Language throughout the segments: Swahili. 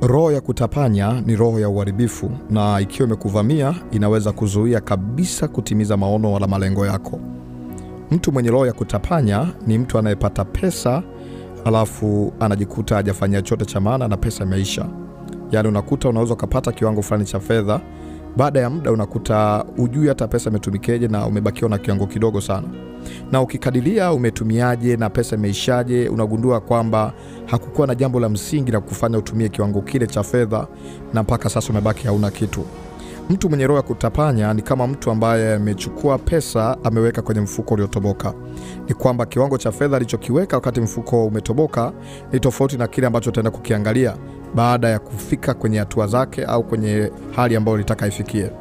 Roho ya kutapanya ni roho ya uharibifu, na ikiwa imekuvamia inaweza kuzuia kabisa kutimiza maono wala malengo yako. Mtu mwenye roho ya kutapanya ni mtu anayepata pesa alafu anajikuta hajafanya chochote cha maana na pesa imeisha. Yaani unakuta unaweza kupata kiwango fulani cha fedha, baada ya muda unakuta hujui hata pesa imetumikeje na umebakiwa na kiwango kidogo sana. Na ukikadiria umetumiaje na pesa imeishaje, unagundua kwamba hakukuwa na jambo la msingi la kufanya utumie kiwango kile cha fedha, na mpaka sasa umebaki hauna kitu. Mtu mwenye roho ya kutapanya ni kama mtu ambaye amechukua pesa ameweka kwenye mfuko uliotoboka. Ni kwamba kiwango cha fedha alichokiweka wakati mfuko umetoboka ni tofauti na kile ambacho utaenda kukiangalia baada ya kufika kwenye hatua zake au kwenye hali ambayo ulitaka ifikie.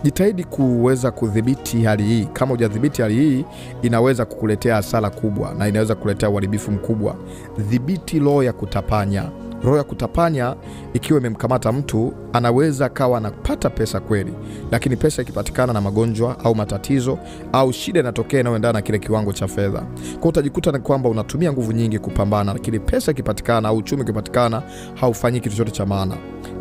Jitahidi kuweza kudhibiti hali hii. Kama hujadhibiti hali hii, inaweza kukuletea hasara kubwa na inaweza kukuletea uharibifu mkubwa. Dhibiti roho ya kutapanya. Roho ya kutapanya ikiwa imemkamata mtu, anaweza kawa anapata pesa kweli, lakini pesa ikipatikana na magonjwa au matatizo au shida inatokea inayoendana na kile kiwango cha fedha. Kwa utajikuta ni kwamba unatumia nguvu nyingi kupambana, lakini pesa ikipatikana au uchumi ukipatikana haufanyi kitu chochote cha maana.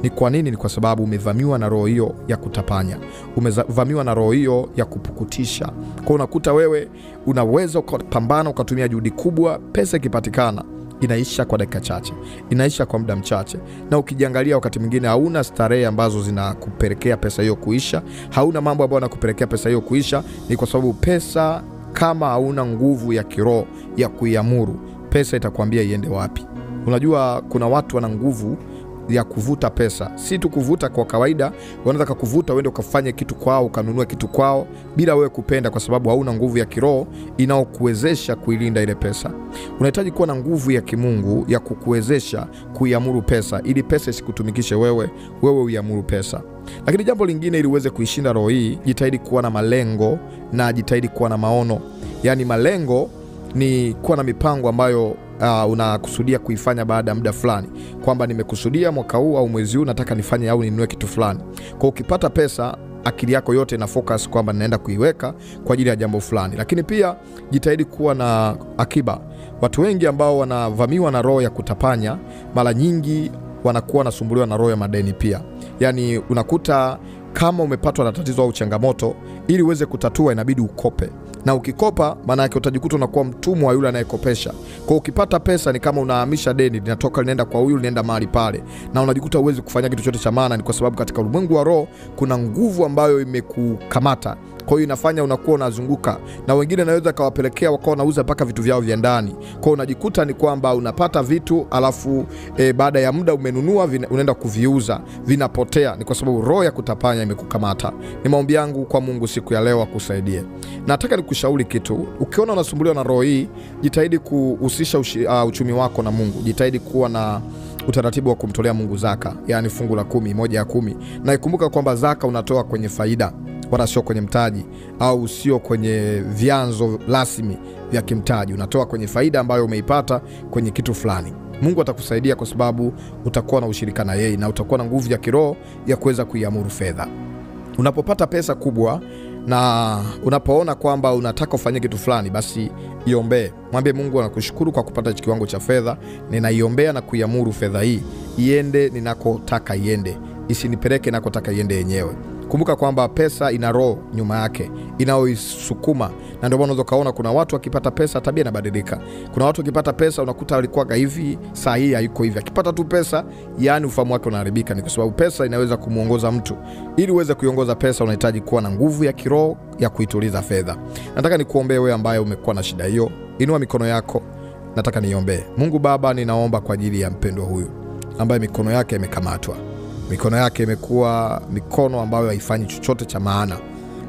Ni kwa nini? Ni kwa sababu umevamiwa na roho hiyo ya kutapanya. Umevamiwa na roho hiyo ya kupukutisha. Kwa unakuta wewe unaweza ukapambana ukatumia juhudi kubwa, pesa ikipatikana inaisha kwa dakika chache, inaisha kwa muda mchache. Na ukijiangalia wakati mwingine hauna starehe ambazo zinakupelekea pesa hiyo kuisha, hauna mambo ambayo yanakupelekea pesa hiyo kuisha. Ni kwa sababu pesa, kama hauna nguvu ya kiroho ya kuiamuru, pesa itakwambia iende wapi. Unajua kuna watu wana nguvu ya kuvuta pesa. Si tu kuvuta kwa kawaida, wanataka kuvuta uende ukafanye kitu kwao, ukanunua kitu kwao bila wewe kupenda, kwa sababu hauna nguvu ya kiroho inayokuwezesha kuilinda ile pesa. Unahitaji kuwa na nguvu ya kimungu ya kukuwezesha kuiamuru pesa, ili pesa isikutumikishe wewe uiamuru pesa. Lakini jambo lingine, ili uweze kuishinda roho hii, jitahidi kuwa na malengo na jitahidi kuwa na maono. Yaani malengo ni kuwa na mipango ambayo unakusudia kuifanya baada ya muda fulani, kwamba nimekusudia mwaka huu au mwezi huu nataka nifanye au ninunue kitu fulani. Kwa ukipata pesa, akili yako yote ina focus kwamba naenda kuiweka kwa ajili ya jambo fulani. Lakini pia jitahidi kuwa na akiba. Watu wengi ambao wanavamiwa na roho ya kutapanya, mara nyingi wanakuwa nasumbuliwa na roho ya madeni pia. Yaani unakuta kama umepatwa na tatizo au changamoto, ili uweze kutatua inabidi ukope. Na ukikopa, maana yake utajikuta unakuwa mtumwa wa yule anayekopesha. Kwa ukipata pesa ni kama unahamisha deni, linatoka linaenda kwa huyu, linaenda mahali pale, na unajikuta uwezi kufanya kitu chochote cha maana. Ni kwa sababu katika ulimwengu wa roho kuna nguvu ambayo imekukamata. Kwa hiyo inafanya unakuwa unazunguka, na wengine naweza kawapelekea wakawa wanauza mpaka vitu vyao vya ndani. Kwa hiyo unajikuta ni kwamba unapata vitu alafu baada ya muda umenunua unaenda kuviuza, vinapotea. Ni kwa sababu roho ya kutapanya imekukamata. Ni maombi yangu kwa Mungu siku ya leo akusaidie. Nataka nikushauri kitu. Ukiona unasumbuliwa na roho hii, jitahidi kuhusisha uchumi wako na Mungu. Jitahidi kuwa na utaratibu wa kumtolea Mungu zaka, yani fungu la 10, 1 ya 10. Na ikumbuka kwamba zaka unatoa kwenye faida, wala sio kwenye mtaji au sio kwenye vyanzo rasmi vya kimtaji. Unatoa kwenye faida ambayo umeipata kwenye kitu fulani. Mungu atakusaidia kwa sababu utakuwa na ushirika na yeye na utakuwa na nguvu ya kiroho ya kuweza kuiamuru fedha. Unapopata pesa kubwa na unapoona kwamba unataka ufanye kitu fulani, basi iombee. Mwambie Mungu, nakushukuru kwa kupata kiwango cha fedha, ninaiombea na kuiamuru fedha hii iende ninakotaka iende, isinipeleke ninakotaka iende yenyewe. Kumbuka kwamba pesa ina roho nyuma yake inayoisukuma, na ndio maana unaweza kaona kuna watu wakipata pesa tabia inabadilika. Kuna watu wakipata pesa unakuta alikuwa hivi, saa hii hayuko hivi. Akipata tu pesa, yani ufahamu wake unaharibika. Ni kwa sababu pesa inaweza kumuongoza mtu. Ili uweze kuiongoza pesa, unahitaji kuwa na nguvu ya kiroho ya kuituliza fedha. Nataka nikuombee wewe ambaye umekuwa na shida hiyo. Inua mikono yako, nataka niombee. Mungu Baba, ninaomba kwa ajili ya mpendwa huyu ambaye mikono yake imekamatwa. Mikono yake imekuwa mikono ambayo haifanyi chochote cha maana.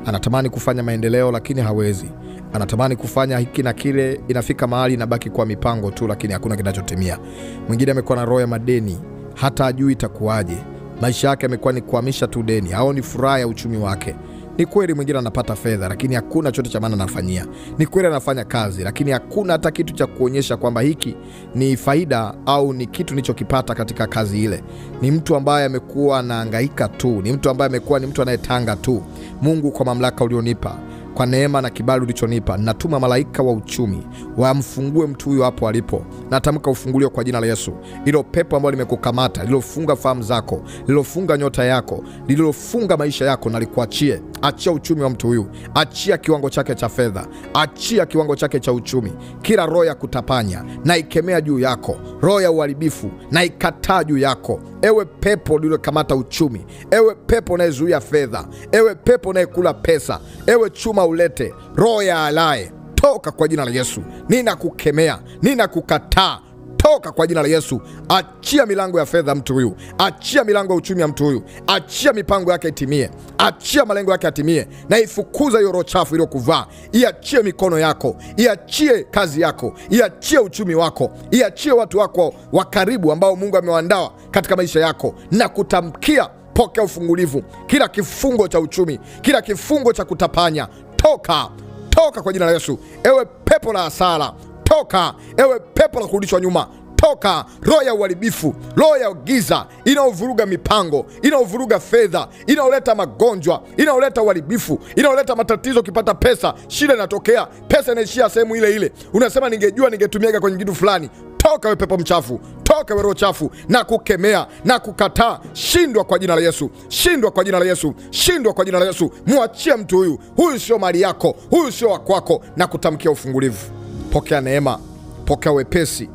Anatamani kufanya maendeleo lakini hawezi. Anatamani kufanya hiki na kile, inafika mahali inabaki kwa mipango tu, lakini hakuna kinachotimia. Mwingine amekuwa na roho ya madeni, hata ajui itakuwaje. Maisha yake yamekuwa ni kuhamisha tu deni, haoni furaha ya uchumi wake. Ni kweli mwingine anapata fedha lakini hakuna chochote cha maana anafanyia. Ni kweli anafanya kazi lakini hakuna hata kitu cha kuonyesha kwamba hiki ni faida au ni kitu nilichokipata katika kazi ile. Ni mtu ambaye amekuwa anahangaika tu, ni mtu ambaye amekuwa ni mtu anayetanga tu. Mungu, kwa mamlaka ulionipa, kwa neema na kibali ulichonipa, natuma malaika wa uchumi wamfungue mtu huyo hapo alipo. Natamka ufunguliwe kwa jina la Yesu. Hilo pepo ambalo limekukamata, lilofunga fahamu zako, lilofunga nyota yako, lilofunga maisha yako, na likuachie. Achia uchumi wa mtu huyu, achia kiwango chake cha fedha, achia kiwango chake cha uchumi. Kila roho ya kutapanya na ikemea juu yako, roho ya uharibifu na ikataa juu yako. Ewe pepo lilokamata uchumi, ewe pepo unayezuia fedha, ewe pepo unayekula pesa, ewe chuma ulete, roho ya alaye, toka kwa jina la Yesu. Ninakukemea, ninakukataa, toka kwa jina la Yesu. Achia milango ya fedha mtu huyu, achia milango ya uchumi ya mtu huyu, achia mipango yake itimie, achia malengo yake yatimie, na ifukuza hiyo roho chafu iliyokuvaa. Iachie mikono yako, iachie kazi yako, iachie uchumi wako, iachie watu wako wa karibu ambao Mungu amewaandaa katika maisha yako, na kutamkia, pokea ufungulivu. Kila kifungo cha uchumi, kila kifungo cha kutapanya, toka kwa jina la Yesu. Ewe pepo la hasara, toka. Ewe pepo la kurudishwa nyuma, toka. Roho ya uharibifu, roho ya giza inaovuruga mipango, inaovuruga fedha, inaoleta magonjwa, inaoleta uharibifu, inaoleta matatizo. Ukipata pesa, shida inatokea, pesa inaishia sehemu ile ile. Unasema ningejua ningetumiaga kwenye kitu fulani. Toka we pepo mchafu, toka we roho chafu, na kukemea na kukataa. Shindwa kwa jina la Yesu, shindwa kwa jina la Yesu, shindwa kwa jina la Yesu. Muachie mtu huyu, huyu sio mali yako, huyu sio wako, na kutamkia ufungulivu. Pokea neema, pokea wepesi.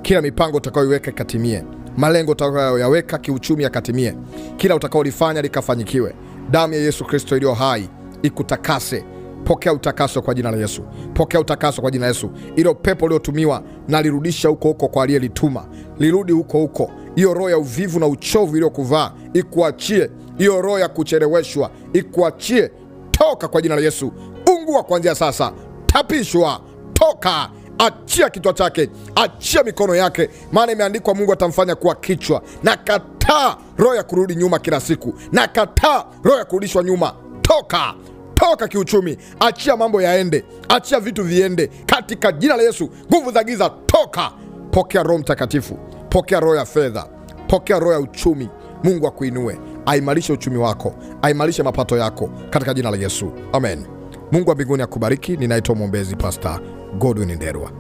Kila mipango utakayoiweka ikatimie, malengo utakayoyaweka kiuchumi yakatimie, kila utakaolifanya likafanyikiwe. Damu ya Yesu Kristo iliyo hai ikutakase. Pokea utakaso kwa jina la Yesu, pokea utakaso kwa jina la Yesu. Ilo pepo uliotumiwa na lirudisha huko kwa aliyelituma, lirudi huko. Hiyo roho ya uvivu na uchovu iliyokuvaa ikuachie. Hiyo roho ya kucheleweshwa ikuachie. Toka kwa jina la Yesu. Ungua kuanzia sasa, tapishwa, toka. Achia kichwa chake, achia mikono yake, maana imeandikwa Mungu atamfanya kuwa kichwa. Na kataa roho ya kurudi nyuma kila siku, na kataa roho ya kurudishwa nyuma. Toka kiuchumi, achia mambo yaende, achia vitu viende katika jina la Yesu. Nguvu za giza, toka. Pokea Roho Mtakatifu, pokea roho ya fedha, pokea roho ya uchumi. Mungu akuinue, aimarishe uchumi wako, aimarishe mapato yako katika jina la Yesu, amen. Mungu wa mbinguni akubariki. Ninaitwa mwombezi Pastor Godwin Ndelwa.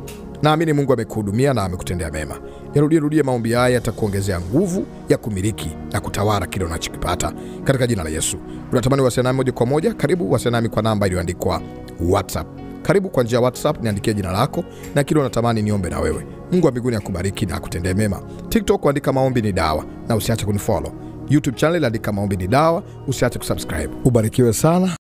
Naamini Mungu amekuhudumia na amekutendea mema. Yarudie maombi haya, yatakuongezea nguvu ya kumiliki na kutawala kile unachokipata katika jina la Yesu. Unatamani wasiliana nami moja kwa moja? Karibu wasiliana nami kwa namba iliyoandikwa WhatsApp. Karibu kwa njia ya WhatsApp, niandikie jina lako na kile unatamani niombe na wewe. Mungu wa mbinguni akubariki na akutendee mema. TikTok andika Maombi ni Dawa na usiache kunifollow. YouTube channel andika Maombi ni Dawa, usiache kusubscribe. Ubarikiwe sana.